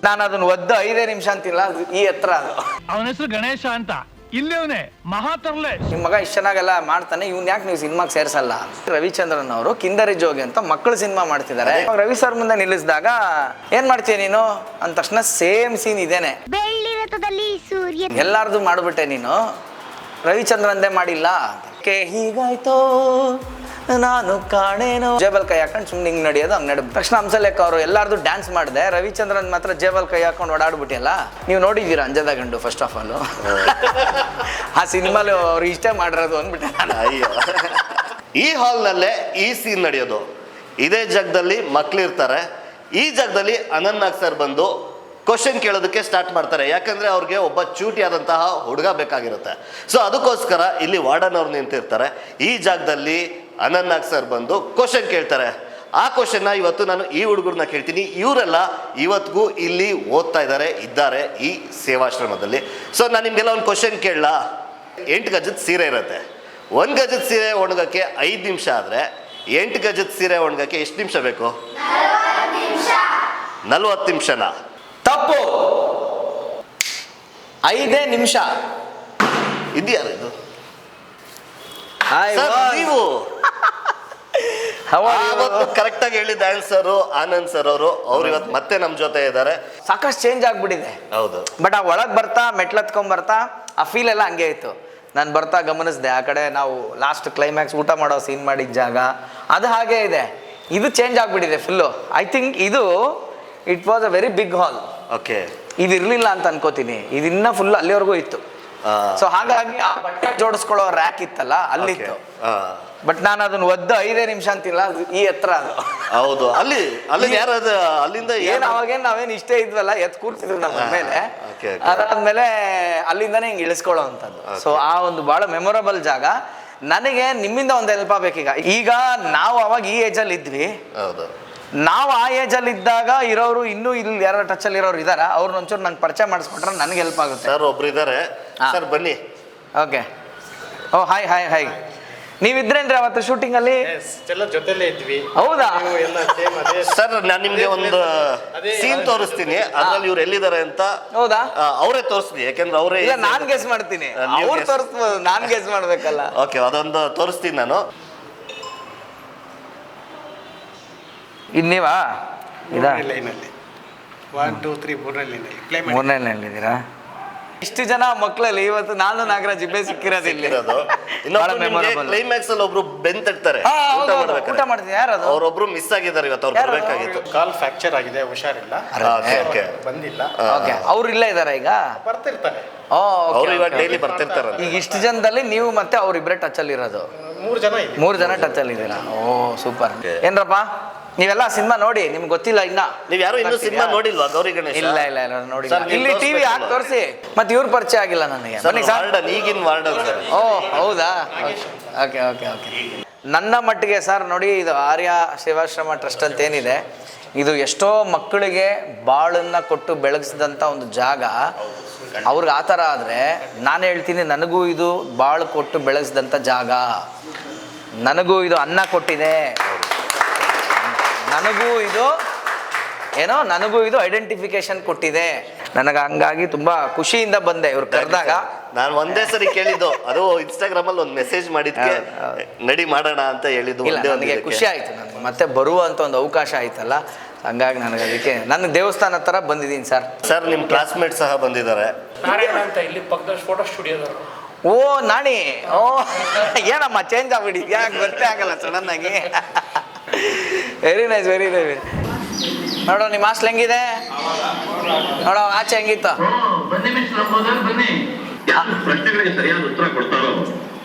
ನಾನು ಅದನ್ನ ಒದ್ದು 5 ನಿಮಿಷ ಅಂತಿಲ್ಲ, ಈ ಹತ್ರ ಅದು. ಅವನ ಹೆಸರು ಗಣೇಶ ಅಂತ, ಇಲ್ಲವನೇ ಮಹಾ ತರಲೆ. ನಿಮ್ಮ ಮಗ ಇಷ್ಟು ಚೆನ್ನಾಗೆಲ್ಲ ಮಾಡ್ತಾನೆ, ಇವ್ನ ಯಾಕೆ ನೀವು ಸಿನಿಮಾಗೆ ಸೇರ್ಸಲ್ಲ? ರವಿಚಂದ್ರನ್ ಅವರು ಕಿಂದರಿ ಜೋಗಿ ಅಂತ ಮಕ್ಕಳು ಸಿನಿಮಾ ಮಾಡ್ತಿದ್ದಾರೆ. ರವಿ ಸರ್ ಮುಂದೆ ನಿಲ್ಲಿಸಿದಾಗ ಏನ್ ಮಾಡ್ತೀಯ ನೀನು ಅಂದ ತಕ್ಷಣ ಸೇಮ್ ಸೀನ್ ಇದೇನೆ, ಎಲ್ಲಾರ್ದು ಮಾಡ್ಬಿಟ್ಟೆ ನೀನು, ರವಿಚಂದ್ರಂದೇ ಮಾಡಿಲ್ಲ. ಹೀಗಾಯ್ತೋ ನಾನು ಕಾಣೇನೋ, ಜೇಬಲ್ ಕೈ ಹಾಕೊಂಡು ಸುಮ್ಮನೆ ಹಿಂಗೆ ನಡೆಯೋದು, ಹಂಗೆ ನಡ ತಕ್ಷಣ ಹಂಸಲೇಖ ಅವರು ಎಲ್ಲಾರ್ದು ಡ್ಯಾನ್ಸ್ ಮಾಡಿದೆ, ರವಿಚಂದ್ರನ್ ಮಾತ್ರ ಜೇಬಲ್ ಕೈ ಹಾಕೊಂಡು ಓಡಾಡ್ಬಿಟ್ಟಿಲ್ಲ. ನೀವು ನೋಡಿದ್ದೀರಾ ಅಂಜದ ಗಂಡು ಫಸ್ಟ್ ಆಫ್ ಆಲ್ ಆ ಸಿನಿಮಾಲು ಅವ್ರು ಇಷ್ಟೇ ಮಾಡಿರೋದು ಅಂದ್ಬಿಟ್ಟೆ. ಈ ಹಾಲ್ನಲ್ಲೇ ಈ ಸೀನ್ ನಡೆಯೋದು, ಇದೇ ಜಾಗದಲ್ಲಿ ಮಕ್ಳಿರ್ತಾರೆ, ಈ ಜಾಗದಲ್ಲಿ ಅನಂತ್ ನಾಗ್ ಸರ್ ಬಂದು ಕ್ವಶನ್ ಕೇಳೋದಕ್ಕೆ ಸ್ಟಾರ್ಟ್ ಮಾಡ್ತಾರೆ. ಯಾಕಂದ್ರೆ ಅವ್ರಿಗೆ ಒಬ್ಬ ಚೂಟಿಯಾದಂತಹ ಹುಡುಗ ಬೇಕಾಗಿರುತ್ತೆ. ಸೊ ಅದಕ್ಕೋಸ್ಕರ ಇಲ್ಲಿ ವಾರ್ಡನ್ ಅವ್ರು ನಿಂತಿರ್ತಾರೆ, ಈ ಜಾಗದಲ್ಲಿ ಅನಂತ್ ನಾಗ್ ಸರ್ ಬಂದು ಕ್ವಶನ್ ಕೇಳ್ತಾರೆ. ಆ ಕ್ವಶನ್ನ ಇವತ್ತು ನಾನು ಈ ಹುಡುಗರನ್ನ ಕೇಳ್ತೀನಿ. ಇವರೆಲ್ಲ ಇವತ್ತಿಗೂ ಇಲ್ಲಿ ಓದ್ತಾ ಇದ್ದಾರೆ ಈ ಸೇವಾಶ್ರಮದಲ್ಲಿ. ಸೊ ನಾನು ನಿಮ್ಗೆಲ್ಲ ಒಂದು ಕ್ವಶನ್ ಕೇಳಲ್ಲ. 8 ಗಜದ ಸೀರೆ ಇರುತ್ತೆ, 1 ಗಜದ ಸೀರೆ ಒಣಗಕ್ಕೆ 5 ನಿಮಿಷ ಆದರೆ 8 ಗಜದ ಸೀರೆ ಒಣಗಕ್ಕೆ ಎಷ್ಟು ನಿಮಿಷ ಬೇಕು? 40 ನಿಮಿಷನಾ? ತಪ್ಪು, 5 ನಿಮಿಷ. ಇದ್ಯಾರು ಇದು? ನೀವು ಕರೆಕ್ಟ್ ಆಗಿ ಹೇಳಿದ ಆನ್ಸರ್ ಆನಂದ್ ಸರ್ ಅವರು ಇವತ್ತು ಮತ್ತೆ ನಮ್ ಜೊತೆ ಇದ್ದಾರೆ. ಸಾಕಷ್ಟು ಚೇಂಜ್ ಆಗ್ಬಿಟ್ಟಿದೆ. ಹೌದು, ಬಟ್ ಆ ಒಳಗ್ ಬರ್ತಾ ಮೆಟ್ಲತ್ಕೊಂಡ್ ಬರ್ತಾ ಆ ಫೀಲ್ ಎಲ್ಲ ಹಂಗೆ ಇತ್ತು. ನಾನು ಬರ್ತಾ ಗಮನಿಸಿದೆ, ಆ ಕಡೆ ನಾವು ಲಾಸ್ಟ್ ಕ್ಲೈಮ್ಯಾಕ್ಸ್ ಊಟ ಮಾಡೋ ಸೀನ್ ಮಾಡಿದ ಜಾಗ ಅದು ಹಾಗೆ ಇದೆ. ಇದು ಚೇಂಜ್ ಆಗ್ಬಿಟ್ಟಿದೆ ಫುಲ್ಲು. ಐ ಥಿಂಕ್ ಇದು it was a very big hall. Okay, ಇದು ಇರ್ಲಿಲ್ಲ ಅಂತ ಅನ್ಕೋತೀನಿ, ಇದಿನ್ನ ಫುಲ್ ಅಲ್ಲಿವರೆಗೂ ಇತ್ತು. ಸೊ ಹಾಗಾಗಿ ಆ ಬಟ್ಟೆ ಜೋಡಿಸ್ಕೊಳ್ಳೋ ರ್ಯಾಕ್ ಇತ್ತಲ್ಲ ಅಲ್ಲಿತ್ತು. ಬಟ್ ನಾನು ಅದನ್ನ ಒದ್ದು 5 ನಿಮಿಷ ಅಂತಿಲ್ಲ, ಈ ಹತ್ರ ಅದು. ಹೌದು, ಅಲ್ಲಿ ಯಾರಾದ ಅಲ್ಲಿಂದ ಅವಾಗೇನು ನಾವೇನು ಇಷ್ಟೇ ಇದ್ವಲ್ಲ, ಎತ್ ಕೂರ್ತಿದ್ರು ನಮ್ಮ ಮೇಲೆ. ಅದಾದ್ಮೇಲೆ ಅಲ್ಲಿಂದಾನೇ ಹಿಂಗೆ ಇಳಿಸ್ಕೊಳ್ಳೋ ಅಂತದ್ದು. ಸೊ ಆ ಒಂದು ಬಹಳ ಮೆಮೊರಬಲ್ ಜಾಗ. ನನಗೆ ನಿಮ್ಮಿಂದ ಒಂದು ಹೆಲ್ಪ್ ಆಗ್ಬೇಕೀಗ. ಈಗ ನಾವು ಅವಾಗ ಈ ಏಜಲ್ಲಿ ಇದ್ವಿ, ನಾವು ಆ ಏಜಲ್ಲಿ ಇದ್ದಾಗ ಇರೋರು ಇನ್ನೂ ಇಲ್ಲಿ ಯಾರು ಟಚ್ ಅಲ್ಲಿ ಇರೋರು ಇದಾರ, ಅವ್ರನ್ನ ಒಂಚೂರು ನಂಗೆ ಪರಿಚಯ ಮಾಡಿಸ್ಕೊಟ್ರೆ ನನಗೆ ಹೆಲ್ಪ್ ಆಗುತ್ತೆ. ಸರ್ ಒಬ್ರು ಇದ್ದಾರೆ, ಸರ್ ಬನ್ನಿ. ಓಕೆ, ಓ ಹಾಯ್ ಹಾಯ್ ಹಾಯ್. ನೀವಿದ್ರೇನ್ರಿ ಅವತ್ತು ಶೂಟಿಂಗ್ ಅಲ್ಲಿ? ಜೊತೆಲೇ ಇದ್ವಿ. ಹೌದಾ ಸರ್, ನಾನು ನಿಮ್ಗೆ ಒಂದು ಸೀನ್ ತೋರಿಸ್ತೀನಿ, ಅದ್ರಲ್ಲಿ ಇವ್ರು ಎಲ್ಲಿದ್ದಾರೆ ಅಂತ. ಹೌದಾ, ಅವರೇ ತೋರಿಸ್ತೀನಿ, ಯಾಕಂದ್ರೆ ಅವರೇ. ನಾನ್ ಗೆಸ್ ಮಾಡ್ತೀನಿ, ಅವ್ರು ತೋರಿಸ್ಬೋದು, ನಾನ್ ಗೆಸ್ ಮಾಡ್ಬೇಕಲ್ಲ. ಓಕೆ, ಅದೊಂದು ತೋರಿಸ್ತೀನಿ ನಾನು. ಇನ್ನೀವಾ ಇದಾ 1 2 3 ಮೂರನೇ ಲೈನಲ್ಲಿದ್ದೀರಾ? ಇಷ್ಟು ಜನ ಮಕ್ಕಳಲ್ಲಿ ಇವತ್ತು ನಾನು ನಾಗರಾಜ್ ಇಬ್ಬೇ ಸಿಕ್ಕಿರೋದಿಲ್ಲ. ಕ್ಲೈಮ್ಯಾಕ್ಸ್ ಅಲ್ಲಿ ಒಬ್ರು ಬೆಂತಡ್ತಾರೆ, ಊಟ ಮಾಡ್ತೀನಿ. ಯಾರದು? ಅವರೊಬ್ರು ಮಿಸ್ ಆಗಿದ್ದಾರೆ ಇವತ್ತು, ಅವ್ರು ಬರ್ಬೇಕಾಗಿತ್ತು. ಕಾಲ್ ಫ್ರಾಕ್ಚರ್ ಆಗಿದೆ, ಹುಷಾರಿಲ್ಲ, ಬಂದಿಲ್ಲ. ಅವ್ರು ಇಲ್ಲ ಇದಾರೆ ಈಗ? ಬರ್ತಿರ್ತಾರೆ, ಅವ್ರು ಇವಾಗ ಡೈಲಿ ಬರ್ತಿರ್ತಾರೆ. ಈಗ ಇಷ್ಟು ಜನದಲ್ಲಿ ನೀವು ಮತ್ತೆ ಅವ್ರಿಬ್ರೆ ಟಚ್ ಅಲ್ಲಿ ಇರೋದು? 3 ಜನ ಟಚ್ ಅಲ್ಲಿ ಇದ್ದೀರಾ? ಓ ಸೂಪರ್. ಏನ್ರಪ್ಪ ನೀವೆಲ್ಲ ಸಿನಿಮಾ ನೋಡಿ, ನಿಮ್ಗೆ ಗೊತ್ತಿಲ್ಲ ಇನ್ನ? ನೀವ್ ಯಾರು ಇನ್ನೂ ಸಿನಿಮಾ ನೋಡಿಲ್ವಾ ಗೌರಿ ಗಣೇಶ್? ಇಲ್ಲ ಇಲ್ಲ ಇಲ್ಲ ನೋಡಿ, ಇಲ್ಲಿ ಟಿವಿ ಹಾಕಿ ತೋರಿಸಿ. ಮತ್ತೆ ಇವ್ರ ಪರಿಚಯ ಆಗಿಲ್ಲ ನನಗೆ. ಬನ್ನಿ ಸರ್. ಈಗಿನ ವಾರ್ಡನ್ ಸರ್. ಓ ಹೌದಾ, ಓಕೆ ಓಕೆ ಓಕೆ. ನನ್ನ ಮಟ್ಟಿಗೆ ಸರ್ ನೋಡಿ, ಇದು ಆರ್ಯ ಸೇವಾಶ್ರಮ ಟ್ರಸ್ಟ್ ಅಂತ ಏನಿದೆ, ಇದು ಎಷ್ಟೋ ಮಕ್ಕಳಿಗೆ ಬಾಳನ್ನ ಕೊಟ್ಟು ಬೆಳಗಿಸಿದಂಥ ಒಂದು ಜಾಗ. ಅವ್ರಿಗೆ ಆ ಥರ ಆದರೆ ನಾನು ಹೇಳ್ತೀನಿ, ನನಗೂ ಇದು ಬಾಳು ಕೊಟ್ಟು ಬೆಳೆಸಿದಂಥ ಜಾಗ. ನನಗೂ ಇದು ಅನ್ನ ಕೊಟ್ಟಿದೆ, ನನಗೂ ಇದು ಐಡೆಂಟಿಫಿಕೇಶನ್ ಕೊಟ್ಟಿದೆ. ನನಗೆ ಹಂಗಾಗಿ ತುಂಬಾ ಖುಷಿಯಿಂದ ಬಂದೆ ಇವ್ರು ಕರೆದಾಗ. ನಾನು ಒಂದೇ ಸರಿ ಕೇಳಿದ್ದು, ಅದು ಇನ್ಸ್ಟಾಗ್ರಾಮ್ ಅಲ್ಲಿ ಒಂದು ಮೆಸೇಜ್ ಮಾಡಿದ್ಕೆ ನಡಿ ಮಾಡೋಣ ಅಂತ ಹೇಳಿದ್ದು. ನನಗೆ ಖುಷಿ ಆಯ್ತು, ನನಗೆ ಮತ್ತೆ ಬರುವಂತ ಒಂದು ಅವಕಾಶ ಆಯ್ತಲ್ಲ, ಹಂಗಾಗಿ ನನಗೆ ಅದಕ್ಕೆ ನನ್ನ ದೇವಸ್ಥಾನ ತರ ಬಂದಿದ್ದೀನಿ ಸರ್. ಸರ್ ನಿಮ್ಮ ಕ್ಲಾಸ್ಮೇಟ್ ಸಹ ಬಂದಿದ್ದಾರೆ, ನಾರಾಯಣ ಅಂತ, ಇಲ್ಲಿ ಪಕ್ಕದ ಫೋಟೋ ಸ್ಟುಡಿಯೋದವರು. ಓ ನಾಣಿ, ಓ ಏನಮ್ಮ ಚೇಂಜ್ ಆಗ್ಬಿಟ್ಟಿದ್ಯಾ, ಗೊತ್ತೇ ಆಗಲ್ಲ ಸಡನ್ ಆಗಿ. Very nice very nice. ನೋಡೋ ನಿಮ್ಮ ಹಾಸ್ಟೆಲ್ ಹೆಂಗಿದೆ, ನೋಡೋ ಆಚೆ ಹೆಂಗಿತ್ತು. ಪ್ರಶ್ನೆಗಳಿಗೆ ಸರಿಯಾದ ಉತ್ತರ ಕೊಡ್ತಾರೋ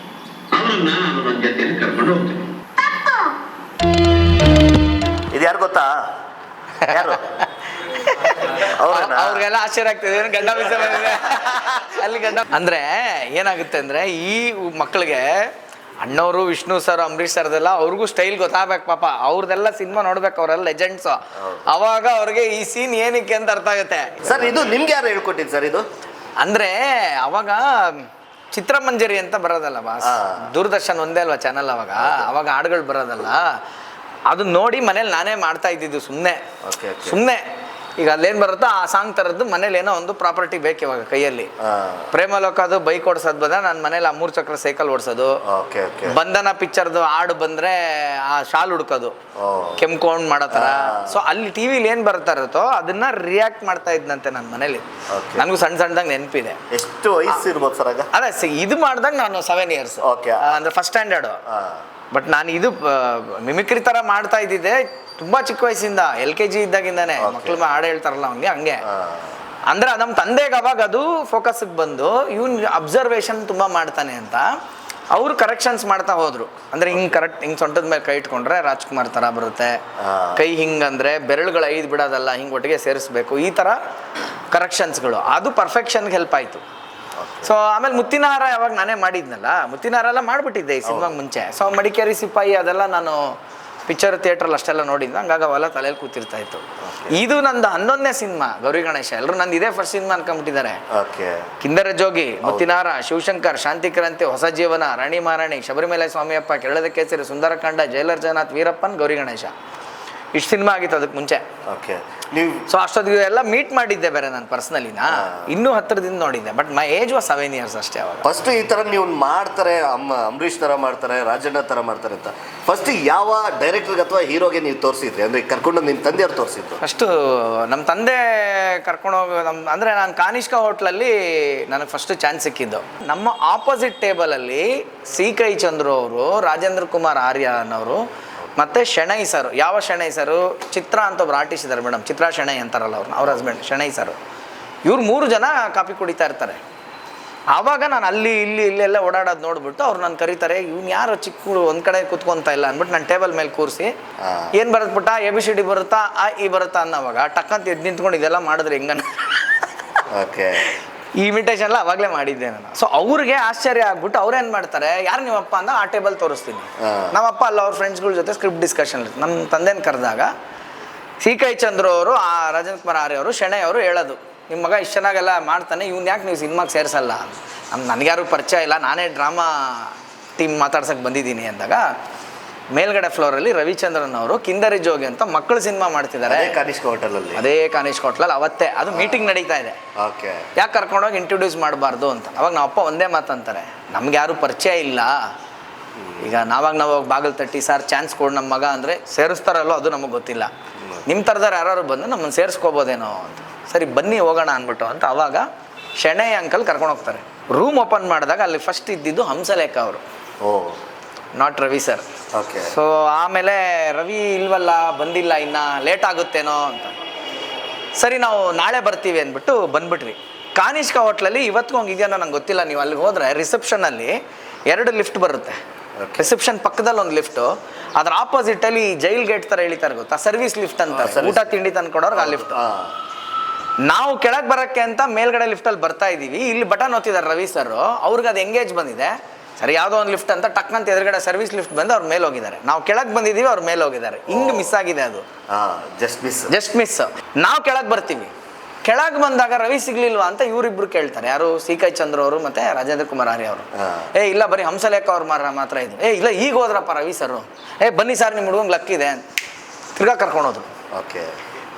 ಅವರನ್ನ ನಾನು ನನ್ನ ಜೊತೆಯಲ್ಲಿ ಕರ್ಕೊಂಡು ಹೋಗ್ತೀನಿ. ಇದು ಯಾರು ಗೊತ್ತಾ? ಯಾರು? ಅವ್ರಿಗೆಲ್ಲ ಆಶ್ಚರ್ಯ ಆಗ್ತದೆ, ಗಂಡ ಬಿಸ ಅಲ್ಲಿ ಗಂಡ. ಅಂದ್ರೆ ಏನಾಗುತ್ತೆ ಅಂದ್ರೆ, ಈ ಮಕ್ಕಳಿಗೆ ಅಣ್ಣವರು ವಿಷ್ಣು ಸರ್ ಅಂಬರೀಶ್ ಸರ್ದೆಲ್ಲ ಅವ್ರಿಗೂ ಸ್ಟೈಲ್ ಗೊತ್ತಾಗಬೇಕು ಪಾಪ. ಅವ್ರದೆಲ್ಲ ಸಿನಿಮಾ ನೋಡ್ಬೇಕು, ಅವರೆಲ್ಲ ಲೆಜೆಂಡ್ಸ್. ಅವಾಗ ಅವ್ರಿಗೆ ಈ ಸೀನ್ ಏನಕ್ಕೆ ಅಂತ ಅರ್ಥ ಆಗುತ್ತೆ. ಸರ್ ಇದು ನಿಮ್ಗೆ ಯಾರು ಹೇಳ್ಕೊಟ್ಟಿದ್ದು ಸರ್? ಇದು ಅಂದ್ರೆ ಅವಾಗ ಚಿತ್ರಮಂಜರಿ ಅಂತ ಬರೋದಲ್ಲ ಬಾಸ್, ದೂರದರ್ಶನ್ ಒಂದೇ ಅಲ್ವಾ ಚಾನಲ್. ಅವಾಗ ಹಾಡುಗಳು ಬರೋದಲ್ಲ, ಅದನ್ನ ನೋಡಿ ಮನೇಲಿ ನಾನೇ ಮಾಡ್ತಾ ಇದ್ದಿದ್ದು ಸುಮ್ಮನೆ. ಈಗ ಅಲ್ಲೇನು ಬರುತ್ತೋ ಆ ಸಾಂಗ್ ಥರದ್ದು ಮನೇಲಿ ಏನೋ ಒಂದು ಪ್ರಾಪರ್ಟಿ ಬೇಕು ಇವಾಗ ಕೈಯಲ್ಲಿ. ಪ್ರೇಮಲೋಕ ಅದು ಬೈಕ್ ಓಡಿಸೋದು ಬಂದ್ರೆ ನನ್ನ ಮನೇಲಿ ಆ 3 ಚಕ್ರ ಸೈಕಲ್ ಓಡಿಸೋದು. ಬಂಧನ ಪಿಕ್ಚರ್ದು ಹಾಡು ಬಂದರೆ ಆ ಶಾಲ್ ಹುಡ್ಕೋದು ಕೆಂಪ್ಕೊಂಡು ಮಾಡೋ ಥರ. ಸೊ ಅಲ್ಲಿ ಟಿ ವಿಲಿ ಏನು ಬರ್ತಾ ಇರುತ್ತೋ ಅದನ್ನ ರಿಯಾಕ್ಟ್ ಮಾಡ್ತಾ ಇದ್ದಂತೆ ನನ್ನ ಮನೇಲಿ. ನನಗೂ ಸಣ್ಣದಾಗ ನೆನಪಿದೆ. ಎಷ್ಟು ವಯಸ್ಸು ಇರ್ಬೋದು ಸರ್ ಆಗ? ಅದೇ ಇದು ಮಾಡಿದಾಗ ನಾನು 7 years, ಅಂದರೆ ಫಸ್ಟ್ ಸ್ಟ್ಯಾಂಡರ್ಡು. ಬಟ್ ನಾನು ಇದು ಮಿಮಿಕ್ರಿ ಥರ ಮಾಡ್ತಾ ಇದ್ದಿದ್ದೆ ತುಂಬ ಚಿಕ್ಕ ವಯಸ್ಸಿಂದ, LKG ಇದ್ದಾಗಿಂದಾನೆ. ಮಕ್ಳು ಹಾಡು ಹೇಳ್ತಾರಲ್ಲ ಹಂಗೆ ಅಂದರೆ ನಮ್ಮ ತಂದೆಗೆ ಅವಾಗ ಅದು ಫೋಕಸ್ಗೆ ಬಂದು ಇವ್ನು ಅಬ್ಸರ್ವೇಷನ್ ತುಂಬ ಮಾಡ್ತಾನೆ ಅಂತ ಅವರು ಕರೆಕ್ಷನ್ಸ್ ಮಾಡ್ತಾ ಹೋದ್ರು. ಅಂದರೆ ಹಿಂಗೆ ಕರೆಕ್ಟ್ ಹಿಂಗೆ ಸೊಂಟದ ಮೇಲೆ ಕೈ ಇಟ್ಕೊಂಡ್ರೆ ರಾಜ್ಕುಮಾರ್ ಥರ ಬರುತ್ತೆ, ಕೈ ಹಿಂಗಂದರೆ ಬೆರಳುಗಳು 5 ಬಿಡೋದಲ್ಲ, ಹಿಂಗೆ ಒಟ್ಟಿಗೆ ಸೇರಿಸ್ಬೇಕು, ಈ ಥರ ಕರೆಕ್ಷನ್ಸ್ಗಳು. ಅದು ಪರ್ಫೆಕ್ಷನ್ಗೆ ಹೆಲ್ಪ್ ಆಯಿತು. ಸೊ ಆಮೇಲೆ ಮುತ್ತಿನ ಹಾರ ಯಾವಾಗ ನಾನೇ ಮಾಡಿದ್ನಲ್ಲ, ಮುತ್ತಿನ ಹಾರ ಎಲ್ಲ ಮಾಡಿಬಿಟ್ಟಿದ್ದೆ ಈ ಸಿನಿಮಾಗೆ ಮುಂಚೆ. ಸೊ ಮಡಿಕೇರಿ ಸಿಪಾಯಿ ಅದೆಲ್ಲ ನಾನು ಪಿಕ್ಚರ್ ಥಿಯೇಟ್ರಲ್ಲಿ ಅಷ್ಟೆಲ್ಲ ನೋಡಿದ್ದೆ, ಹಂಗಾಗಿ ಅವೆಲ್ಲ ತಲೆಯಲ್ಲಿ ಕೂತಿರ್ತಾ ಇತ್ತು. ಇದು ನಂದು 11ನೇ ಸಿನಿಮಾ ಗೌರಿ ಗಣೇಶ. ಎಲ್ಲರೂ ನಂದು ಇದೇ ಫಸ್ಟ್ ಸಿನಿಮಾ ಅನ್ಕೊಂಡ್ಬಿಟ್ಟಿದ್ದಾರೆ. ಕಿಂದರ ಜೋಗಿ, ಮುತ್ತಿನ ಹಾರ, ಶಿವಶಂಕರ್, ಶಾಂತಿ ಕ್ರಾಂತಿ, ಹೊಸ ಜೀವನ, ರಾಣಿ ಮಹಾರಾಣಿ, ಶಬರಿಮಲೆ ಸ್ವಾಮಿಯಪ್ಪ, ಕೆರಳದ ಕೇಸರಿ, ಸುಂದರಕಾಂಡ, ಜೈಲರ್ ಜಗನ್ನಾಥ್, ವೀರಪ್ಪನ್, ಗೌರಿ ಗಣೇಶ, ಇಷ್ಟು ಸಿನಿಮಾ ಆಗಿತ್ತು ಅದಕ್ಕೆ ಮುಂಚೆ. ಸೊ ಅಷ್ಟೊತ್ತಿಗೆ ಎಲ್ಲ ಮೀಟ್ ಮಾಡಿದ್ದೆ ಬೇರೆ ನಾನು ಪರ್ಸ್ನಲಿನ, ಇನ್ನೂ ಹತ್ತಿರದಿಂದ ನೋಡಿದ್ದೆ. But my age was 7 years ಅಷ್ಟೇ ಅವಾಗ. ಫಸ್ಟ್ ಈ ಥರ ನೀವು ಮಾಡ್ತಾರೆ, ಅಂಬರೀಷ್ ಥರ ಮಾಡ್ತಾರೆ, ರಾಜಣ್ಣ ಥರ ಮಾಡ್ತಾರೆ ಅಂತ ಫಸ್ಟ್ ಯಾವ ಡೈರೆಕ್ಟರ್ಗೆ ಅಥವಾ ಹೀರೋಗೆ ನೀವು ತೋರಿಸಿದ್ರಿ? ಅಂದರೆ ಕರ್ಕೊಂಡು ನಿಮ್ಮ ತಂದೆಯವ್ರು ತೋರಿಸಿದ್ರು? ಫಸ್ಟು ನಮ್ಮ ತಂದೆ ಕರ್ಕೊಂಡೋಗಿ ಅಂದರೆ ನಾನು ಕಾನಿಷ್ಕ ಹೋಟ್ಲಲ್ಲಿ ನನಗೆ ಫಸ್ಟ್ ಚಾನ್ಸ್ ಸಿಕ್ಕಿದ್ದು. ನಮ್ಮ ಆಪೋಸಿಟ್ ಟೇಬಲಲ್ಲಿ ಸಿ ಕೈ ಚಂದ್ರು ಅವರು, ರಾಜೇಂದ್ರ ಕುಮಾರ್ ಆರ್ಯ ಅನ್ನೋರು, ಮತ್ತು ಶೆಣೈ ಸರ್. ಯಾವ ಶೆಣೈ ಸರು? ಚಿತ್ರ ಅಂತ ಒಬ್ರು ಆರ್ಟಿಸ್ಟ್ ಇದ್ದಾರೆ ಮೇಡಮ್, ಚಿತ್ರಾ ಶೆಣೈ ಅಂತಾರಲ್ಲ ಅವ್ರ ಹಸ್ಬೆಂಡ್ ಶೆಣೈ ಸರು. ಇವ್ರು 3 ಜನ ಕಾಪಿ ಕುಡಿತಾ ಇರ್ತಾರೆ. ಆವಾಗ ನಾನು ಅಲ್ಲಿ ಇಲ್ಲೆಲ್ಲ ಓಡಾಡೋದು ನೋಡ್ಬಿಟ್ಟು ಅವ್ರು ನಾನು ಕರೀತಾರೆ, ಇವ್ನು ಯಾರು ಚಿಕ್ಕ ಒಂದು ಕಡೆ ಕೂತ್ಕೊತಾ ಇಲ್ಲ ಅಂದ್ಬಿಟ್ಟು ನಾನು ಟೇಬಲ್ ಮೇಲೆ ಕೂರಿಸಿ, ಏನು ಬರುತ್ತೆ ಪುಟ್ಟ, ABCD ಬರುತ್ತಾ, ಈ ಬರುತ್ತಾ ಅನ್ನೋವಾಗ ಟಕ್ಕಂತ ಎದ್ದು ನಿಂತ್ಕೊಂಡು ಇದೆಲ್ಲ ಮಾಡಿದ್ರೆ ಹೆಂಗನ. ಓಕೆ, ಈ ಇಮಿಟೇಷನ್ ಎಲ್ಲ ಅವಾಗಲೇ ಮಾಡಿದ್ದೆ ನಾನು. ಸೊ ಅವ್ರಿಗೆ ಆಶ್ಚರ್ಯ ಆಗ್ಬಿಟ್ಟು ಅವ್ರೇನು ಮಾಡ್ತಾರೆ, ಯಾರು ನಿಮ್ಮಪ್ಪ ಅಂದ ಆ ಟೇಬಲ್ ತೋರಿಸ್ತೀನಿ. ನಮ್ಮಪ್ಪ ಅಲ್ಲ, ಅವ್ರ ಫ್ರೆಂಡ್ಸ್ಗಳ ಜೊತೆ ಸ್ಕ್ರಿಪ್ಟ್ ಡಿಸ್ಕಷನ್ ಇರುತ್ತೆ. ನಮ್ಮ ತಂದೆನ ಕರೆದಾಗ ಸಿ ಕೈ ಚಂದ್ರು ಅವರು, ಆ ರಾಜೇಂದ್ರ ಕುಮಾರ್ ಆರ್ಯ ಅವರು, ಶೆಣೈ ಅವರು ಹೇಳೋದು, ನಿಮ್ಮ ಮಗ ಇಷ್ಟು ಚೆನ್ನಾಗೆಲ್ಲ ಮಾಡ್ತಾನೆ, ಇವ್ನು ಯಾಕೆ ನೀವು ಸಿನಿಮಾಗೆ ಸೇರಿಸಲ್ಲ? ನನಗ್ಯಾರು ಪರಿಚಯ ಇಲ್ಲ, ನಾನೇ ಡ್ರಾಮಾ ಟೀಮ್ ಮಾತಾಡ್ಸೋಕ್ಕೆ ಬಂದಿದ್ದೀನಿ ಅಂದಾಗ, ಮೇಲ್ಗಡೆ ಫ್ಲೋರಲ್ಲಿ ರವಿಚಂದ್ರನ್ ಅವರು ಕಿಂದರಿ ಜೋಗಿ ಅಂತ ಮಕ್ಕಳು ಸಿನಿಮಾ ಮಾಡ್ತಿದ್ದಾರೆ ಕಾನಿಷ್ಕ ಹೋಟೆಲಲ್ಲಿ. ಅದೇ ಕಾನಿಷ್ಕ ಹೋಟ್ಲಲ್ಲಿ ಅವತ್ತೇ ಅದು ಮೀಟಿಂಗ್ ನಡೀತಾ ಇದೆ. ಯಾಕೆ ಕರ್ಕೊಂಡೋಗಿ ಇಂಟ್ರೊಡ್ಯೂಸ್ ಮಾಡಬಾರ್ದು ಅಂತ. ಅವಾಗ ನಮ್ಮ ಅಪ್ಪ ಒಂದೇ ಮಾತಂತಾರೆ, ನಮ್ಗೆ ಯಾರು ಪರಿಚಯ ಇಲ್ಲ, ಈಗ ನಾವು ಬಾಗಿಲು ತಟ್ಟಿ ಸರ್ ಚಾನ್ಸ್ ಕೊಡು ನಮ್ಮ ಮಗ ಅಂದರೆ ಸೇರಿಸ್ತಾರಲ್ಲೋ ಅದು ನಮಗೆ ಗೊತ್ತಿಲ್ಲ, ನಿಮ್ಮ ಥರದವ್ರು ಯಾರು ಬಂದು ನಮ್ಮನ್ನು ಸೇರಿಸ್ಕೋಬೋದೇನೋ ಅಂತ. ಸರಿ ಬನ್ನಿ ಹೋಗೋಣ ಅಂದ್ಬಿಟ್ಟು ಅಂತ ಅವಾಗ ಶೆಣೈ ಅಂಕಲ್ ಕರ್ಕೊಂಡು ಹೋಗ್ತಾರೆ. ರೂಮ್ ಓಪನ್ ಮಾಡಿದಾಗ ಅಲ್ಲಿ ಫಸ್ಟ್ ಇದ್ದಿದ್ದು ಹಂಸಲೇಖ ಅವರು, ನಾಟ್ ರವಿ ಸರ್. ಸೊ ಆಮೇಲೆ ರವಿ ಇಲ್ವಲ್ಲ, ಬಂದಿಲ್ಲ, ಇನ್ನು ಲೇಟ್ ಆಗುತ್ತೇನೋ ಅಂತ. ಸರಿ ನಾವು ನಾಳೆ ಬರ್ತೀವಿ ಅಂದ್ಬಿಟ್ಟು ಬಂದ್ಬಿಟ್ವಿ. ಕಾನಿಷ್ಕ ಹೋಟ್ಲಲ್ಲಿ ಇವತ್ತಿಗೂ ಹಂಗಿದೆಯೋ ನಂಗೆ ಗೊತ್ತಿಲ್ಲ. ನೀವು ಅಲ್ಲಿಗೆ ಹೋದರೆ ರಿಸೆಪ್ಷನಲ್ಲಿ 2 ಲಿಫ್ಟ್ ಬರುತ್ತೆ. ರಿಸೆಪ್ಷನ್ ಪಕ್ಕದಲ್ಲಿ ಒಂದು ಲಿಫ್ಟು, ಅದ್ರ ಆಪೋಸಿಟಲ್ಲಿ ಜೈಲ್ ಗೇಟ್ ಥರ ಹೇಳಿತಾರೆ ಗೊತ್ತಾ, ಸರ್ವಿಸ್ ಲಿಫ್ಟ್ ಅಂತ, ಊಟ ತಿಂಡಿ ತಂದ್ಕೊಡೋರ್ಗೆ ಆ ಲಿಫ್ಟ್. ನಾವು ಕೆಳಗೆ ಬರೋಕ್ಕೆ ಅಂತ ಮೇಲ್ಗಡೆ ಲಿಫ್ಟಲ್ಲಿ ಬರ್ತಾ ಇದ್ದೀವಿ. ಇಲ್ಲಿ ಬಟನ್ ಒತ್ತಿದ್ದಾರೆ ರವಿ ಸರ್, ಅವ್ರಿಗೆ ಅದು ಎಂಗೇಜ್ ಬಂದಿದೆ. ಸರಿ ಯಾವುದೋ ಒಂದು ಲಿಫ್ಟ್ ಅಂತ ಟಕ್ಕಂತ ಎದುರುಗಡೆ ಸರ್ವಿಸ್ ಲಿಫ್ಟ್ ಬಂದು ಅವ್ರು ಮೇಲೆ ಹೋಗಿದ್ದಾರೆ. ನಾವು ಕೆಳಗೆ ಬಂದಿದ್ದೀವಿ, ಅವ್ರು ಮೇಲೆ ಹೋಗಿದ್ದಾರೆ. ಹಿಂಗೆ ಮಿಸ್ ಆಗಿದೆ ಅದು, ಜಸ್ಟ್ ಮಿಸ್. ನಾವು ಕೆಳಗೆ ಬರ್ತೀವಿ, ಕೆಳಗೆ ಬಂದಾಗ ರವಿ ಸಿಗ್ಲಿಲ್ವಾ ಅಂತ ಇವರಿಬ್ರು ಕೇಳ್ತಾರೆ. ಯಾರು? ಸಿ ಕೈ ಚಂದ್ರ ಅವರು ಮತ್ತು ರಾಜೇಂದ್ರ ಕುಮಾರ್ ಆರ್ಯ ಅವರು. ಇಲ್ಲ ಬರೀ ಹಂಸಲೇಖ ಅವ್ರು ಮಾತ್ರ ಇದು. ಇಲ್ಲ ಈಗ ಹೋದ್ರಪ್ಪ ರವಿ ಸರ್. ಬನ್ನಿ ಸರ್ ನಿಮ್ಮ ಹುಡುಗಂಗೆ ಲಕ್ಕಿದೆ ಅಂತ ತಿರ್ಗಾ ಕರ್ಕೊಂಡೋದ್ರು.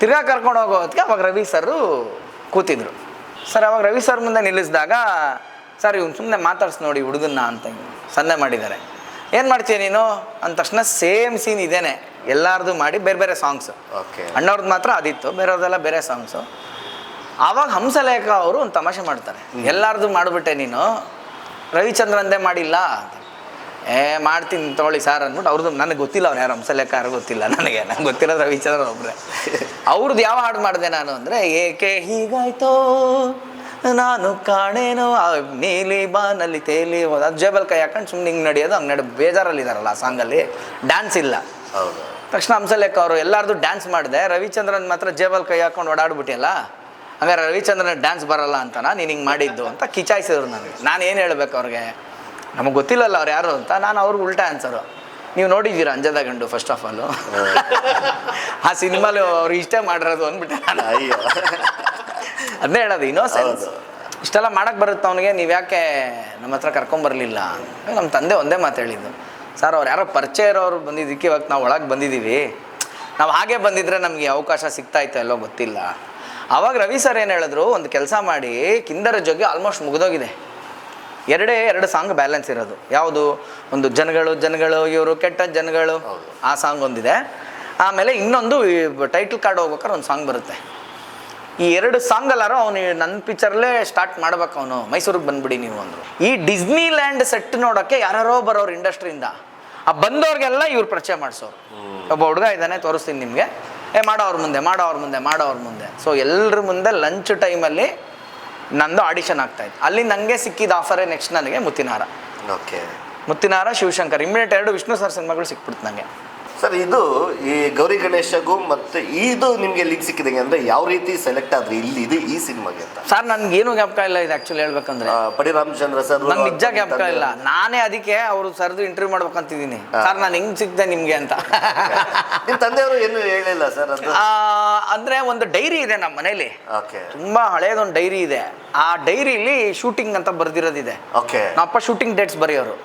ತಿರ್ಗಾ ಕರ್ಕೊಂಡು ಹೋಗೋದಕ್ಕೆ ಅವಾಗ ರವಿ ಸರು ಕೂತಿದ್ರು. ಸರ್ ಅವಾಗ ರವಿ ಸರ್ ಮುಂದೆ ನಿಲ್ಲಿಸಿದಾಗ, ಸರ್ ಇವ್ನು ಸುಮ್ಮನೆ ಮಾತಾಡ್ಸಿ ನೋಡಿ ಹುಡುಗನ್ನ ಅಂತ ಸನ್ನೆ ಮಾಡಿದ್ದಾರೆ. ಏನು ಮಾಡ್ತೀಯ ನೀನು ಅಂದ ತಕ್ಷಣ ಸೇಮ್ ಸೀನ್ ಇದೇನೆ, ಎಲ್ಲಾರ್ದು ಮಾಡಿ ಬೇರೆ ಬೇರೆ ಸಾಂಗ್ಸು. ಅಣ್ಣವ್ರದ್ದು ಮಾತ್ರ ಅದಿತ್ತು, ಬೇರೆಯವ್ರದ್ದೆಲ್ಲ ಬೇರೆ ಸಾಂಗ್ಸು. ಆವಾಗ ಹಂಸಲೇಖ ಅವರು ಒಂದು ತಮಾಷೆ ಮಾಡ್ತಾರೆ, ಎಲ್ಲಾರ್ದು ಮಾಡಿಬಿಟ್ಟೆ ನೀನು, ರವಿಚಂದ್ರಂದೇ ಮಾಡಿಲ್ಲ ಅಂತ. ಮಾಡ್ತೀನಿ ತೊಗೊಳ್ಳಿ ಸರ್ ಅಂದ್ಬಿಟ್ಟು ಅವ್ರದ್ದು ನನಗೆ ಗೊತ್ತಿಲ್ಲ, ಅವ್ರು ಯಾರು ಹಂಸಲೇಖ ಯಾರು ಗೊತ್ತಿಲ್ಲ ನಂಗೆ ಗೊತ್ತಿರೋದು ರವಿಚಂದ್ರನ್ ಒಬ್ಬರೇ. ಅವ್ರದ್ದು ಯಾವ ಹಾಡು ಮಾಡಿದೆ ನಾನು ಅಂದರೆ, ಏಕೆ ಹೀಗಾಯ್ತೋ ನಾನು ಕಾಣೇನೋ ನೀಲಿ ಬಾನಲ್ಲಿ ತೇಲಿ ಹೋದ, ಜೇಬಲ್ ಕೈ ಹಾಕೊಂಡು ಸುಮ್ಮನೆ ಹಿಂಗೆ ನಡೆಯೋದು, ಹಂಗೆ ಬೇಜಾರಲ್ಲಿದ್ದಾರಲ್ಲ ಆ ಸಾಂಗಲ್ಲಿ, ಡ್ಯಾನ್ಸ್ ಇಲ್ಲ. ತಕ್ಷಣ ಹಂಸಲೇಖ ಅವರು ಎಲ್ಲಾರ್ದು ಡ್ಯಾನ್ಸ್ ಮಾಡಿದೆ, ರವಿಚಂದ್ರನ್ ಮಾತ್ರ ಜೇಬಲ್ ಕೈ ಹಾಕೊಂಡು ಓಡಾಡ್ಬಿಟ್ಟಿಯಲ್ಲ, ಹಂಗಾರೆ ರವಿಚಂದ್ರನ್ ಡ್ಯಾನ್ಸ್ ಬರಲ್ಲ ಅಂತನಾ ನೀನು ಹಿಂಗೆ ಮಾಡಿದ್ದು ಅಂತ ಕಿಚಾಯಿಸಿದ್ರು ನನಗೆ. ನಾನು ಏನು ಹೇಳ್ಬೇಕು ಅವ್ರಿಗೆ, ನಮಗೆ ಗೊತ್ತಿಲ್ಲಲ್ಲ ಅವ್ರು ಯಾರು ಅಂತ. ನಾನು ಅವ್ರಿಗೆ ಉಲ್ಟಾ ಆನ್ಸರು, ನೀವು ನೋಡಿದ್ದೀರಾ ಅಂಜದ ಗಂಡು ಫಸ್ಟ್ ಆಫ್ ಆಲು, ಆ ಸಿನಿಮಾಲು ಅವ್ರು ಇಷ್ಟೇ ಮಾಡಿರೋದು ಅಂದ್ಬಿಟ್ಟೆ ನಾನು. ಅದನ್ನೇ ಹೇಳೋದು, ಇನ್ನೋಸೆನ್ಸ್. ಇಷ್ಟೆಲ್ಲ ಮಾಡೋಕ್ಕೆ ಬರುತ್ತೆ ಅವನಿಗೆ, ನೀವು ಯಾಕೆ ನಮ್ಮ ಹತ್ರ ಕರ್ಕೊಂಬರಲಿಲ್ಲ? ನಮ್ಮ ತಂದೆ ಒಂದೇ ಮಾತು ಹೇಳಿದ್ದು, ಸರ್ ಅವ್ರು ಯಾರೋ ಪರಿಚಯ ಇರೋರು ಬಂದಿದ್ದಕ್ಕೆ ಇವಾಗ ನಾವು ಒಳಗೆ ಬಂದಿದ್ದೀವಿ, ನಾವು ಹಾಗೆ ಬಂದಿದ್ರೆ ನಮಗೆ ಅವಕಾಶ ಸಿಗ್ತಾ ಇತ್ತು ಎಲ್ಲೋ ಗೊತ್ತಿಲ್ಲ. ಆವಾಗ ರವಿ ಸರ್ ಏನು ಹೇಳಿದ್ರು, ಒಂದು ಕೆಲಸ ಮಾಡಿ, ಕಿಂದರ ಜೊಗೆ ಆಲ್ಮೋಸ್ಟ್ ಮುಗಿದೋಗಿದೆ, ಎರಡು ಸಾಂಗ್ ಬ್ಯಾಲೆನ್ಸ್ ಇರೋದು. ಯಾವುದು? ಒಂದು ಜನಗಳು ಇವರು ಕೆಟ್ಟ ಜನಗಳು, ಆ ಸಾಂಗ್ ಒಂದಿದೆ. ಆಮೇಲೆ ಇನ್ನೊಂದು ಟೈಟಲ್ ಕಾರ್ಡ್ ಹೋಗ್ಬೇಕಾದ್ರೆ ಒಂದು ಸಾಂಗ್ ಬರುತ್ತೆ. ಈ 2 ಸಾಂಗಲ್ಲಾರು ಅವನು ನನ್ನ ಪಿಕ್ಚರ್ಲೇ ಸ್ಟಾರ್ಟ್ ಮಾಡ್ಬೇಕು, ಅವನು ಮೈಸೂರಿಗೆ ಬಂದ್ಬಿಡಿ ನೀವು ಅಂದರು. ಈ ಡಿಸ್ನಿ ಲ್ಯಾಂಡ್ ಸೆಟ್ ನೋಡೋಕ್ಕೆ ಯಾರೋ ಬರೋರು ಇಂಡಸ್ಟ್ರಿಯಿಂದ, ಆ ಬಂದವ್ರಿಗೆಲ್ಲ ಇವ್ರು ಪರಿಚಯ ಮಾಡಿಸೋರು. ಒಬ್ಬ ಹುಡುಗ ಇದ್ದಾನೆ, ತೋರಿಸ್ತೀನಿ ನಿಮಗೆ, ಮಾಡೋವ್ರ ಮುಂದೆ. ಸೊ ಎಲ್ಲರ ಮುಂದೆ ಲಂಚ್ ಟೈಮಲ್ಲಿ ನಂದು ಆಡಿಷನ್ ಆಗ್ತಾಯಿತ್ತು. ಅಲ್ಲಿ ನನಗೆ ಸಿಕ್ಕಿದ ಆಫರೇ ನೆಕ್ಸ್ಟ್ ನನಗೆ Muttinahaara. Okay. Muttinahaara, Shivashankar, immediate 2 Vishnu sir ಸಿನಿಮಾಗಳು ಸಿಕ್ಬಿಡ್ತು ನನಗೆ. ಸರ್, ಇದು ಈ ಗೌರಿ ಗಣೇಶಗೂ ಮತ್ತು ಇದು ನಿಮಗೆ ಲೀಕ್ ಸಿಕ್ಕಿದಂಗೆ ಅಂದರೆ ಯಾವ ರೀತಿ ಸೆಲೆಕ್ಟ್ ಆದ್ರಿ ಇದು ಈ ಸಿನಿಮಾಗೆ ಅಂತ? ಸರ್ ನನಗೇನು ಜ್ಞಾಪಕ ಇಲ್ಲ ಇದು ಆ್ಯಕ್ಚುಲಿ ಹೇಳ್ಬೇಕಂದ್ರೆ. ಪಡಿ ರಾಮಚಂದ್ರ ಸರ್ ನಂಗೆ ನಿಜ ಜ್ಞಾಪಕ ಇಲ್ಲ. ನಾನೇ ಅದಕ್ಕೆ ಅವರು ಸರ್ದು ಇಂಟರ್ವ್ಯೂ ಮಾಡ್ಬೇಕಂತಿದ್ದೀನಿ, ಸರ್ ನಾನು ಹೆಂಗೆ ಸಿಕ್ದೆ ನಿಮಗೆ ಅಂತ. ನಿಮ್ಮ ತಂದೆಯವರು ಏನು ಹೇಳಿಲ್ಲ ಸರ್ ಅದು? ಅಂದರೆ ಒಂದು ಡೈರಿ ಇದೆ ನಮ್ಮ ಮನೇಲಿ, ಓಕೆ, ತುಂಬ ಹಳೇದೊಂದು ಡೈರಿ ಇದೆ. ಆ ಡೈರಿಲಿ ಶೂಟಿಂಗ್ ಅಂತ ಬರ್ದಿರೋದಿದೆ. ಓಕೆ. ನಮ್ಮಪ್ಪ ಶೂಟಿಂಗ್ ಡೇಟ್ಸ್ ಬರೆಯೋರು.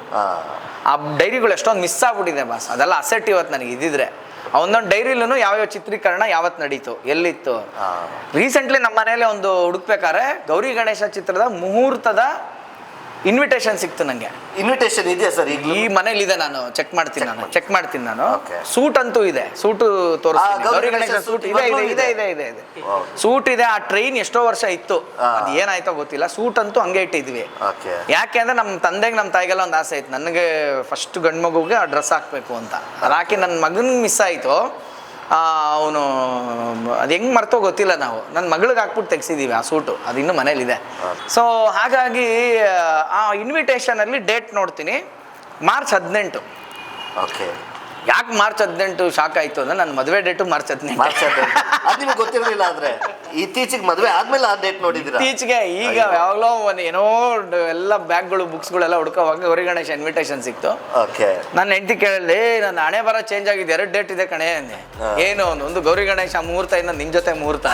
ಆ ಡೈರಿಗಳು ಎಷ್ಟೊಂದು ಮಿಸ್ ಆಗ್ಬಿಟ್ಟಿದೆ ಬಾಸ್, ಅದೆಲ್ಲ ಅಸೆಟ್ ಇವತ್ತು ನನಗೆ ಇದ್ದಿದ್ರೆ. ಒಂದೊಂದು ಡೈರಿಲೂ ಯಾವ್ಯಾವ ಚಿತ್ರೀಕರಣ ಯಾವತ್ತು ನಡೀತು, ಎಲ್ಲಿತ್ತು. ರೀಸೆಂಟ್ಲಿ ನಮ್ಮ ಮನೇಲಿ ಒಂದು ಹುಡುಕ್ಬೇಕಾದ್ರೆ ಗೌರಿ ಗಣೇಶ ಚಿತ್ರದ ಮುಹೂರ್ತದ ಇನ್ವಿಟೇಷನ್ ಸಿಕ್ತು ನನಗೆ. ಇನ್ವಿಟೇಷನ್ ಇದೆಯಾ ಸರ್? ಈಗ ಈ ಮನೇಲಿ ಇದೆ, ನಾನು ಚೆಕ್ ಮಾಡ್ತೀನಿ ನಾನು. ಸೂಟ್ ಅಂತೂ ಇದೆ, ಸೂಟು ತೋರಿಸ್ತೀನಿ. ಗೌರಿ ಗಣೇಶ ಸೂಟ್ ಇದೆ. ಸೂಟ್ ಇದೆ. ಆ ಟ್ರೈನ್ ಎಷ್ಟೋ ವರ್ಷ ಇತ್ತು, ಅದು ಏನಾಯ್ತೋ ಗೊತ್ತಿಲ್ಲ. ಸೂಟ್ ಅಂತೂ ಹಂಗೆ ಇಟ್ಟಿದ್ವಿ. ಯಾಕೆ ಅಂದ್ರೆ ನಮ್ಮ ತಂದೆಗೆ ನಮ್ಮ ತಾಯಿಗೆಲ್ಲ ಒಂದು ಆಸೆ ಇತ್ತು, ನನಗೆ ಫಸ್ಟ್ ಗಂಡು ಮಗುಗೆ ಆ ಡ್ರೆಸ್ ಹಾಕ್ಬೇಕು ಅಂತ. ಅದು ಹಾಕಿ ನನ್ನ ಮಗನಿಗೆ ಮಿಸ್ ಆಯಿತು. ಅವನು ಅದು ಹೆಂಗೆ ಮರ್ತೋ ಗೊತ್ತಿಲ್ಲ. ನಾವು ನನ್ನ ಮಗಳಿಗೆ ಹಾಕ್ಬಿಟ್ಟು ತೆಗ್ಸಿದ್ದೀವಿ ಆ ಸೂಟು, ಅದು ಇನ್ನೂ ಮನೇಲಿದೆ. ಸೊ ಹಾಗಾಗಿ ಆ ಇನ್ವಿಟೇಷನಲ್ಲಿ ಡೇಟ್ ನೋಡ್ತೀನಿ, ಮಾರ್ಚ್ 18. ಓಕೆ. ಯಾಕೆ ಮಾರ್ಚ್ 18 ಶಾಕ್ ಆಯಿತು ಅಂದರೆ ನನ್ನ ಮದುವೆ ಡೇಟು ಮಾರ್ಚ್ 18. ಅದು ನಿಮ್ಗೆ ಗೊತ್ತಿರಲಿಲ್ಲ. ಆದರೆ ಇತ್ತೀಚೆಗೆ ಮದುವೆ ಆದಮೇಲೆ ಆ ಡೇಟ್ ನೋಡಿದ್ದೀರಾ? ಇತ್ತೀಚೆಗೆ ಈಗ ಯಾವಾಗಲೋ ಒಂದು ಏನೋ ಎಲ್ಲ ಬ್ಯಾಗ್ಗಳು ಬುಕ್ಸ್ಗಳೆಲ್ಲ ಹುಡ್ಕೋವಾಗ ಗೌರಿ ಗಣೇಶ ಇನ್ವಿಟೇಷನ್ ಸಿಕ್ತು. ಓಕೆ. ನನ್ನ ಹೆಂಡತಿ ಕೇಳಲಿ, ನನ್ನ ಹಣೆ ಬರ ಚೇಂಜ್ ಆಗಿದೆ, 2 ಡೇಟ್ ಇದೆ ಕಣೆ ಅಂದೆ. ಏನು? ಒಂದು ಗೌರಿ ಗಣೇಶ ಮುಹೂರ್ತ, ಇನ್ನು ನಿನ್ನ ಜೊತೆ ಮುಹೂರ್ತ.